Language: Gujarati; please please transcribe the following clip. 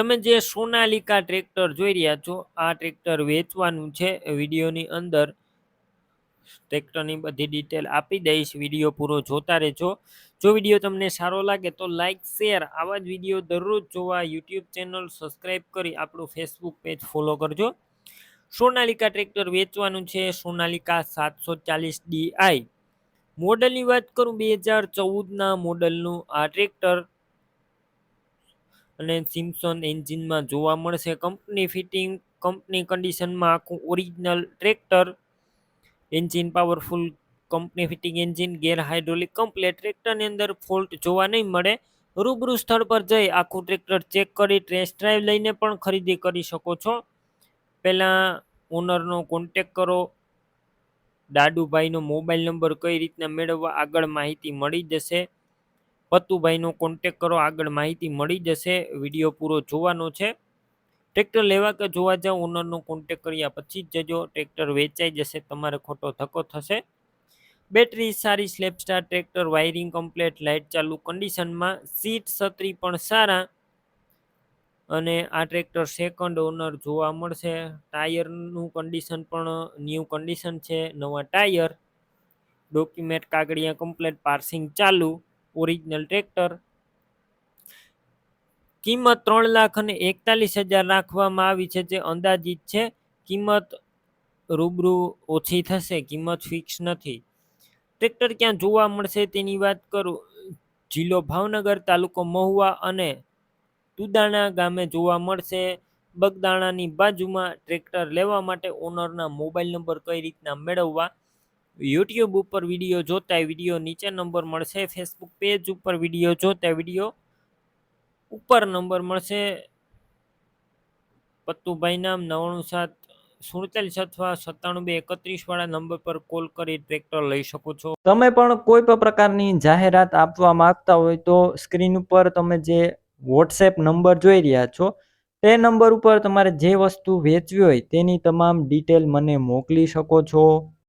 તમે જે સોનાલિકા ટ્રેક્ટર જોઈ રહ્યા છો, આ ટ્રેક્ટર વેચવાનું છે. વિડીયોની અંદર ટ્રેક્ટરની બધી ડિટેલ આપી દઈશ, વિડીયો પૂરો જોતા રહેજો. જો વિડીયો તમને સારો લાગે તો લાઇક શેર, આવા જ વિડીયો દરરોજ જોવા યુટ્યુબ ચેનલ સબસ્ક્રાઈબ કરી આપણું ફેસબુક પેજ ફોલો કરજો. સોનાલિકા ટ્રેક્ટર વેચવાનું છે, સોનાલિકા 740DI. મોડલની વાત કરું, 2014ના મોડલનું આ ટ્રેક્ટર અને સિમ્પસન એન્જિનમાં જોવા મળશે. કંપની ફિટિંગ, કંપની કન્ડિશનમાં આખું original tractor. Engine powerful company fitting engine, ગેર હાઇડ્રોલિક કમ્પ્લેટ. ટ્રેક્ટરની અંદર ફોલ્ટ જોવા નહીં મળે. રૂબરૂ સ્થળ પર જઈ આખું ટ્રેક્ટર ચેક કરી ટેસ્ટ ડ્રાઈવ લઈને પણ ખરીદી કરી શકો છો. પહેલાં ઓનરનો કોન્ટેક કરો. દાદુભાઈનો મોબાઈલ નંબર કઈ રીતના મેળવવા આગળ માહિતી મળી જશે. પતુભાઈનો કોન્ટેક કરો, આગળ માહિતી મળી જશે. વિડીયો પૂરો જોવાનો છે. ટ્રેક્ટર લેવા કે જોવા જાવ, ઓનરનો કોન્ટેક કર્યા પછી જ જજો. ટ્રેક્ટર વેચાઈ જશે, તમારે ખોટો ધક્કો થશે. બેટરી સારી, slap star tractor, wiring complete, light ચાલુ કન્ડિશનમાં, સીટ છત્રી પણ સારા. અને આ ટ્રેક્ટર સેકન્ડ ઓનર જોવા મળશે. ટાયરનું કન્ડિશન પણ ન્યૂ કન્ડિશન છે, નવા ટાયર. ડોક્યુમેન્ટ કાગળિયા કમ્પ્લેટ, પાર્સિંગ ચાલુ, ઓરિજિનલ ટ્રેક્ટર. કિંમત 3,41,000 રાખવામાં આવી છે, જે અંદાજિત છે. કિંમત રૂબરૂ ઓછી થશે, કિંમત ફિક્સ નથી. ટ્રેક્ટર ક્યાં જોવા મળશે તેની વાત કરું, જિલ્લો ભાવનગર, તાલુકો મહુવા અને તુદાણા ગામે જોવા મળશે. બગદાણાની બાજુમાં. ટ્રેક્ટર લેવા માટે ઓનરના મોબાઈલ નંબર કઈ રીતના મેળવવા, યુટ્યુબ ઉપર વિડીયો જોતા વિડીયો નીચે નંબર મળશે. ફેસબુક પેજ ઉપર વિડીયો જોતા વિડીયો ઉપર નંબર મળશે. પત્તુભાઈ નામ 9747 અથવા 97 231 વાળા નંબર પર કોલ કરી ટ્રેક્ટર લઈ શકો છો. તમે પણ કોઈ પણ પ્રકારની જાહેરાત આપવા માંગતા હોય તો સ્ક્રીન ઉપર તમે જે વોટ્સએપ નંબર જોઈ રહ્યા છો, તે નંબર ઉપર તમારે જે વસ્તુ વેચવી હોય તેની તમામ ડિટેલ મને મોકલી શકો છો.